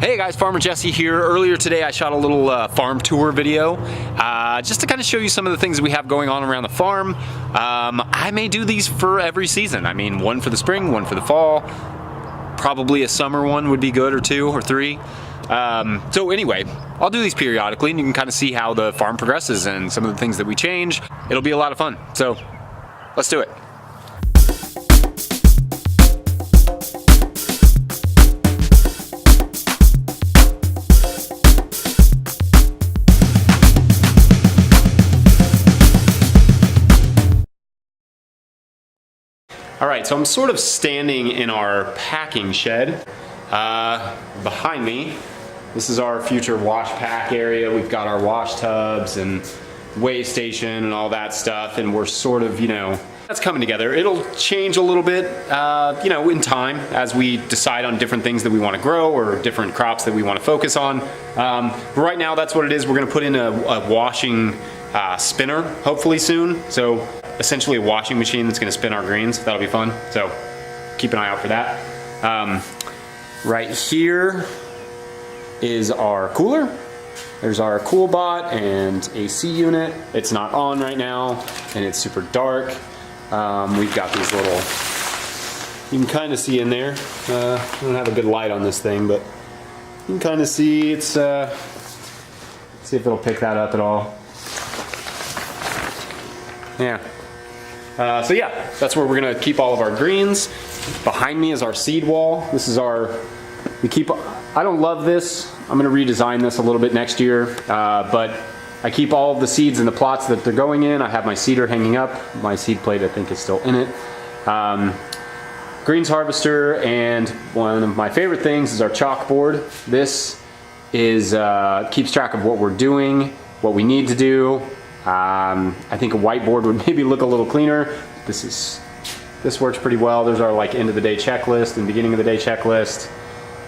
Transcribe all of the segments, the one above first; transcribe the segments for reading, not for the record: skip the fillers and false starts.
Hey guys, Farmer Jesse here. Earlier today I shot a little farm tour video just to kind of show you some of the things that we have going on around the farm. I may do these for every season. I mean, one for the spring, one for the fall. Probably a summer one would be good, or two or three. So anyway, I'll do these periodically and you can kind of see how the farm progresses and some of the things that we change. It'll be a lot of fun. So let's do it. All right, so I'm sort of standing in our packing shed. Behind me, this is our future wash pack area. We've got our wash tubs and weigh station and all that stuff, and we're sort of, that's coming together. It'll change a little bit, in time as we decide on different things that we want to grow or different crops that we want to focus on. But right now, that's what it is. We're gonna put in a washing spinner, hopefully soon. So essentially a washing machine that's gonna spin our greens. That'll be fun. So keep an eye out for that. Right here is our cooler. There's our CoolBot and AC unit. It's not on right now and it's super dark. We've got these little, you can kind of see in there. I don't have a good light on this thing, but you can kind of see it's, see if it'll pick that up at all. Yeah. So yeah, that's where we're gonna keep all of our greens. Behind me is our seed wall. This is our, I don't love this. I'm gonna redesign this a little bit next year, but I keep all of the seeds in the plots that they're going in. I have my seeder hanging up. My seed plate, I think, is still in it. Greens harvester, and one of my favorite things is our chalkboard. This is keeps track of what we're doing, what we need to do. I think a whiteboard would maybe look a little cleaner. This works pretty well. There's our end of the day checklist and beginning of the day checklist.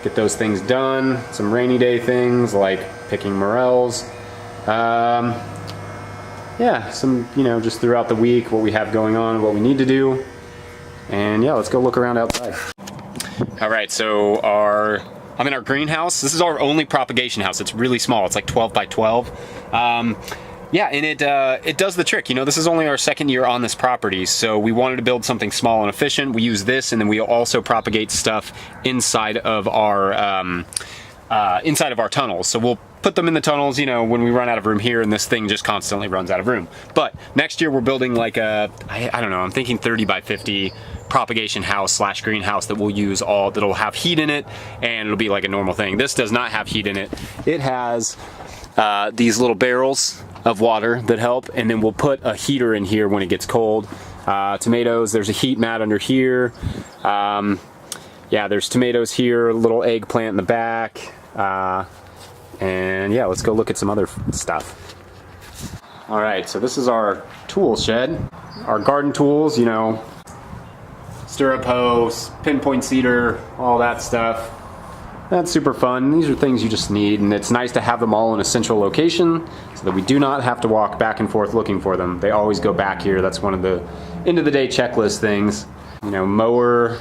Get those things done. Some rainy day things like picking morels. Yeah, some, just throughout the week, what we have going on, what we need to do. And yeah, let's go look around outside. All right, so I'm in our greenhouse. This is our only propagation house. It's really small. It's like 12 by 12. Yeah, and it does the trick. This is only our second year on this property, so we wanted to build something small and efficient. We use this, and then we also propagate stuff inside of our tunnels. So we'll put them in the tunnels, when we run out of room here, and this thing just constantly runs out of room. But next year we're building like I don't know, I'm thinking 30 by 50 propagation house / greenhouse that we'll use that'll have heat in it, and it'll be like a normal thing. This does not have heat in it. It has these little barrels of water that help, and then we'll put a heater in here when it gets cold. Tomatoes, there's a heat mat under here. Yeah, there's tomatoes here, a little eggplant in the back. And yeah, let's go look at some other stuff. All right, so this is our tool shed. Our garden tools, stirrup hoe, pinpoint seeder, all that stuff. That's super fun. These are things you just need, and it's nice to have them all in a central location so that we do not have to walk back and forth looking for them. They always go back here. That's one of the end of the day checklist things. Mower,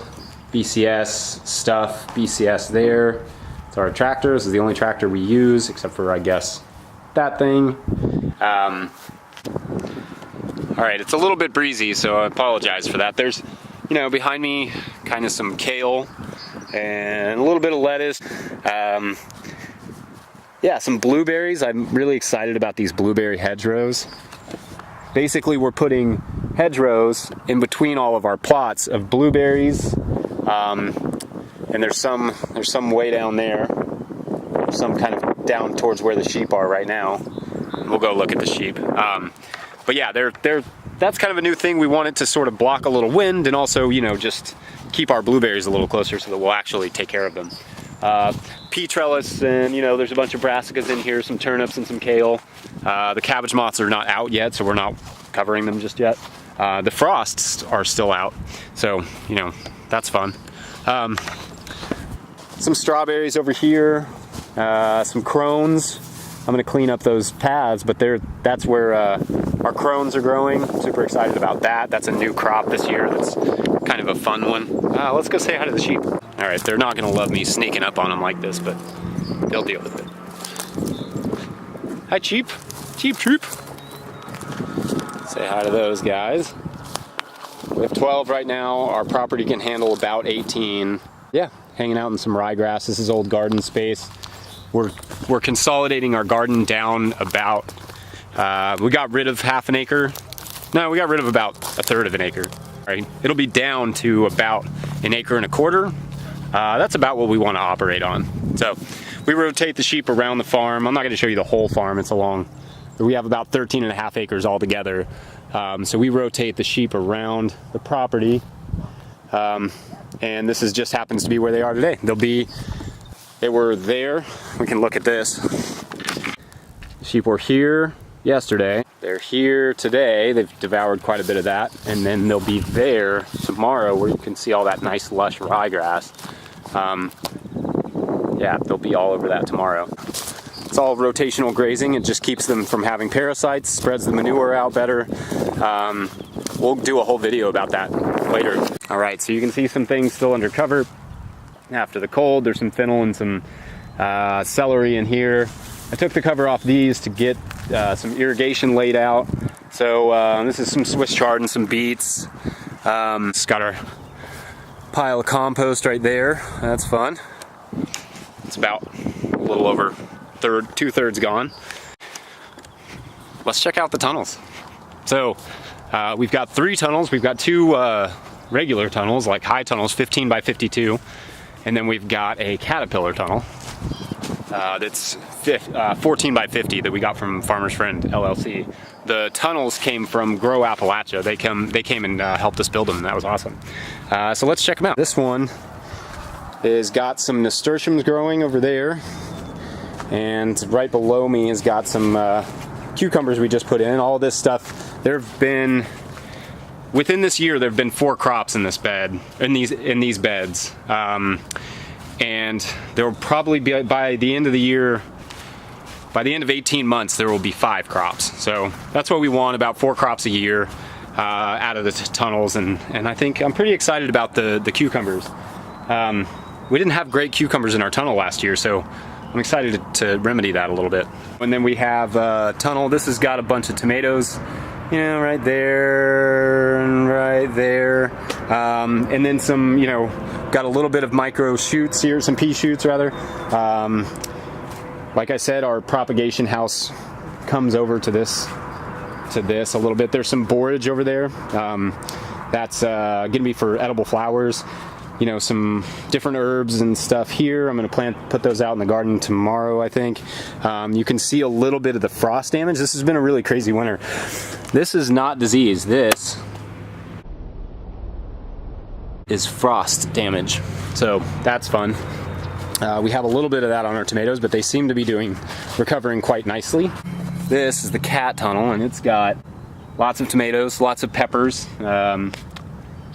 BCS stuff, BCS there. It's our tractor. This is the only tractor we use, except for, I guess, that thing. All right, it's a little bit breezy, so I apologize for that. There's, behind me, kind of some kale and a little bit of lettuce. Yeah, some blueberries. I'm really excited about these blueberry hedgerows. Basically, we're putting hedgerows in between all of our plots of blueberries. And there's some way down there, some kind of down towards where the sheep are right now. We'll go look at the sheep. But yeah, that's kind of a new thing. We want it to sort of block a little wind and also, just keep our blueberries a little closer so that we'll actually take care of them. Pea trellis, and there's a bunch of brassicas in here, some turnips and some kale. The cabbage moths are not out yet, so we're not covering them just yet. The frosts are still out, so that's fun. Some strawberries over here, some crones. I'm gonna clean up those paths, but that's where our crones are growing. Super excited about that. That's a new crop this year. That's kind of a fun one. Let's go say hi to the sheep. All right, they're not gonna love me sneaking up on them like this, but they'll deal with it. Hi, Cheap. Cheap Troop. Say hi to those guys. We have 12 right now. Our property can handle about 18. Yeah, hanging out in some ryegrass. This is old garden space. We're consolidating our garden down about, we got rid of half an acre. No, we got rid of about a third of an acre. Right? It'll be down to about an acre and a quarter. That's about what we want to operate on. So we rotate the sheep around the farm. I'm not going to show you the whole farm. It's a long, we have about 13 and a half acres altogether. So we rotate the sheep around the property. And this is just happens to be where they are today. They were there. We can look at this. The sheep were here yesterday. They're here today. They've devoured quite a bit of that. And then they'll be there tomorrow where you can see all that nice lush ryegrass. Yeah, they'll be all over that tomorrow. It's all rotational grazing. It just keeps them from having parasites, spreads the manure out better. We'll do a whole video about that later. All right, so you can see some things still under cover. After the cold, there's some fennel and some celery in here. I took the cover off these to get some irrigation laid out. So this is some Swiss chard and some beets. It's got our pile of compost right there. That's fun. It's about a little over two-thirds gone. Let's check out the tunnels. So we've got 3 tunnels. We've got 2 regular tunnels, like high tunnels, 15 by 52. And then we've got a caterpillar tunnel that's 14 by 50 that we got from Farmer's Friend LLC. The tunnels came from Grow Appalachia. They came and helped us build them, and that was awesome. So let's check them out. This one is got some nasturtiums growing over there, and right below me has got some cucumbers we just put in. All this stuff, within this year, there have been 4 crops in this bed, in these beds, and there will probably be, by the end of the year, by the end of 18 months, there will be 5 crops. So that's what we want, about 4 crops a year out of the tunnels, and I think I'm pretty excited about the cucumbers. We didn't have great cucumbers in our tunnel last year, so I'm excited to remedy that a little bit. And then we have a tunnel. This has got a bunch of tomatoes. You know, right there and right there. And then some, you know, got a little bit of micro shoots here, some pea shoots rather. Like I said, our propagation house comes over to this a little bit. There's some borage over there. That's gonna be for edible flowers. You know, some different herbs and stuff here. I'm gonna put those out in the garden tomorrow, I think. You can see a little bit of the frost damage. This has been a really crazy winter. This is not disease. This is frost damage. So that's fun. We have a little bit of that on our tomatoes, but they seem to be recovering quite nicely. This is the cat tunnel, and it's got lots of tomatoes, lots of peppers.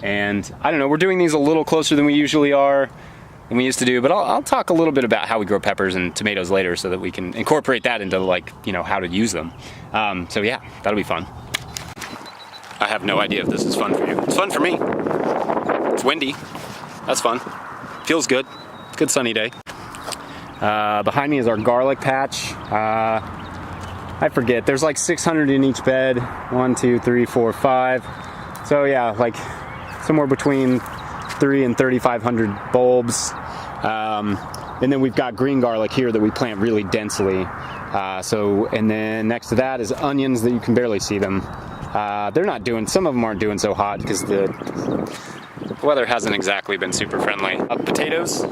And I don't know, we're doing these a little closer than we usually are, than we used to do, but I'll talk a little bit about how we grow peppers and tomatoes later so that we can incorporate that into, like, you know, how to use them. So yeah, that'll be fun. I have no idea if this is fun for you. It's fun for me. It's windy. That's fun. Feels good. Good sunny day. Behind me is our garlic patch. I forget, there's like 600 in each bed. 1, 2, 3, 4, 5. So yeah, like somewhere between 3 and 3,500 bulbs. And then we've got green garlic here that we plant really densely. And then next to that is onions that you can barely see them. Some of them aren't doing so hot because the weather hasn't exactly been super friendly. Potatoes.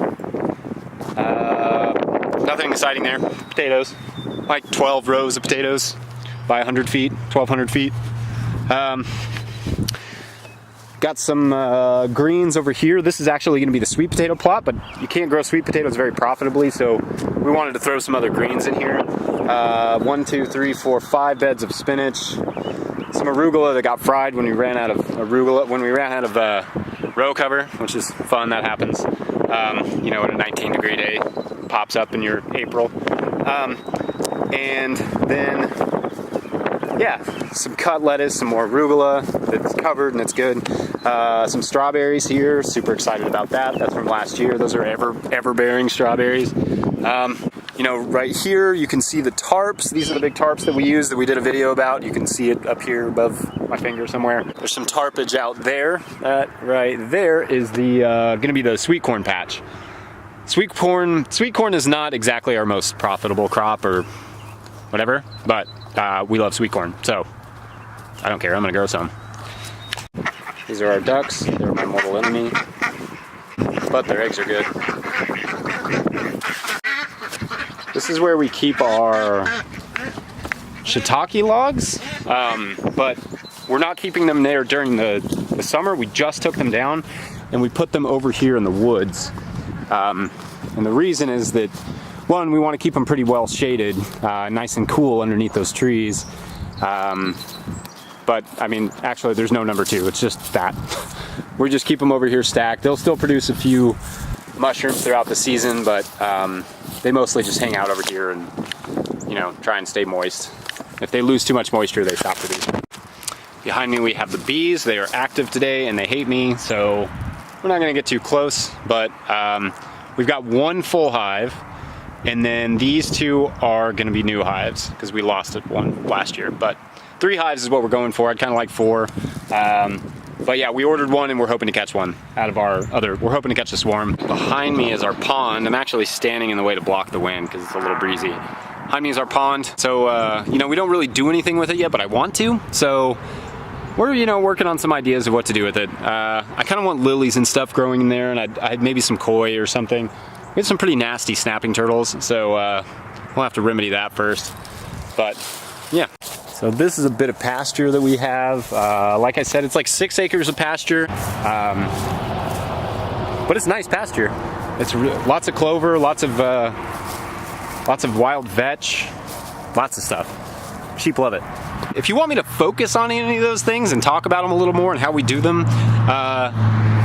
Nothing exciting there. Potatoes. Like 12 rows of potatoes by 100 feet, 1,200 feet. Got some greens over here. This is actually going to be the sweet potato plot, but you can't grow sweet potatoes very profitably, so we wanted to throw some other greens in here. 1, 2, 3, 4, 5 beds of spinach. Some arugula that got fried when we ran out of row cover, which is fun. That happens. You know, at a 19-degree day, pops up in your April. And then, yeah, some cut lettuce, some more arugula that's covered and it's good. Some strawberries here, super excited about that. That's from last year. Those are ever-bearing strawberries. You know, right here you can see the tarps. These are the big tarps that we use that we did a video about. You can see it up here above my finger somewhere. There's some tarpage out there. That right there is the gonna be the sweet corn patch. Sweet corn is not exactly our most profitable crop or whatever, but we love sweet corn, so I don't care. I'm gonna grow some. These are our ducks. They're my mortal enemy, but their eggs are good. This is where we keep our shiitake logs, but we're not keeping them there during the summer. We just took them down and we put them over here in the woods. And the reason is that, one, we want to keep them pretty well shaded, nice and cool underneath those trees. But I mean, actually there's no number two, it's just that. We just keep them over here stacked. They'll still produce a few mushrooms throughout the season, but they mostly just hang out over here and, you know, try and stay moist. If they lose too much moisture, they stop producing. Behind me we have the bees. They are active today and they hate me, so we're not gonna get too close, but we've got one full hive, and then these two are gonna be new hives because we lost one last year, but 3 hives is what we're going for. I'd kind of like 4. But yeah, we ordered one and we're hoping to catch one out of our other, we're hoping to catch a swarm. Behind me is our pond. I'm actually standing in the way to block the wind because it's a little breezy. Behind me is our pond. So, you know, we don't really do anything with it yet, but I want to. So we're, you know, working on some ideas of what to do with it. I kind of want lilies and stuff growing in there, and I'd maybe some koi or something. We have some pretty nasty snapping turtles, so we'll have to remedy that first. But yeah. So this is a bit of pasture that we have. Like I said, it's like 6 acres of pasture, but it's nice pasture. It's lots of clover, lots of wild vetch, lots of stuff. Sheep love it. If you want me to focus on any of those things and talk about them a little more and how we do them,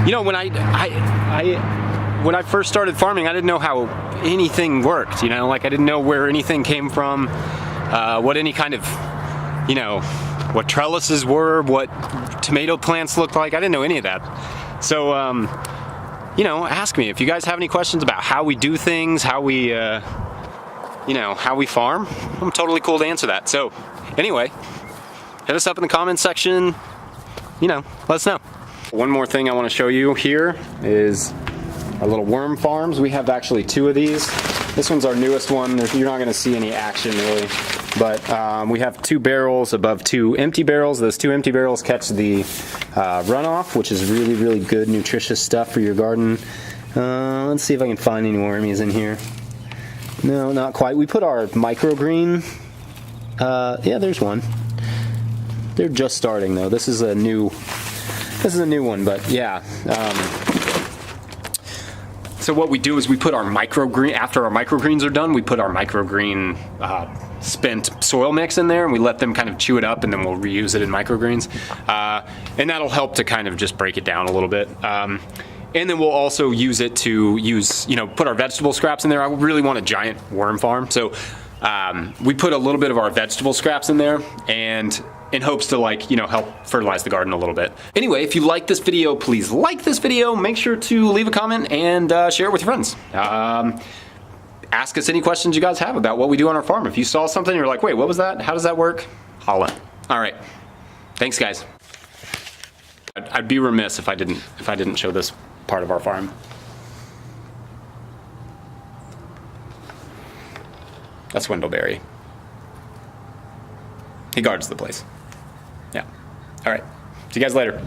you know, when I first started farming, I didn't know how anything worked. You know, like I didn't know where anything came from, what any kind of, you know, what trellises were, what tomato plants looked like. I didn't know any of that. So, you know, ask me if you guys have any questions about how we do things, how we, you know, how we farm. I'm totally cool to answer that. So, anyway, hit us up in the comments section. You know, let us know. One more thing I want to show you here is our little worm farms. We have actually 2 of these. This one's our newest one. You're not going to see any action really, but we have 2 barrels above 2 empty barrels. Those 2 empty barrels catch the runoff, which is really, really good, nutritious stuff for your garden. Let's see if I can find any wormies in here. No, not quite. We put our microgreen. Yeah, there's one. They're just starting though. This is a new one, but yeah. So what we do is we put our microgreen, after our microgreens are done, we put our microgreen spent soil mix in there and we let them kind of chew it up, and then we'll reuse it in microgreens. And that'll help to kind of just break it down a little bit. And then we'll also use it to you know, put our vegetable scraps in there. I really want a giant worm farm. So we put a little bit of our vegetable scraps in there, and in hopes to, like, you know, help fertilize the garden a little bit. Anyway, if you like this video, please like this video. Make sure to leave a comment and share it with your friends. Ask us any questions you guys have about what we do on our farm. If you saw something you're like, wait, what was that? How does that work? Holla. All right. Thanks, guys. I'd be remiss if I didn't show this part of our farm. That's Wendellberry. He guards the place. Yeah. All right. See you guys later.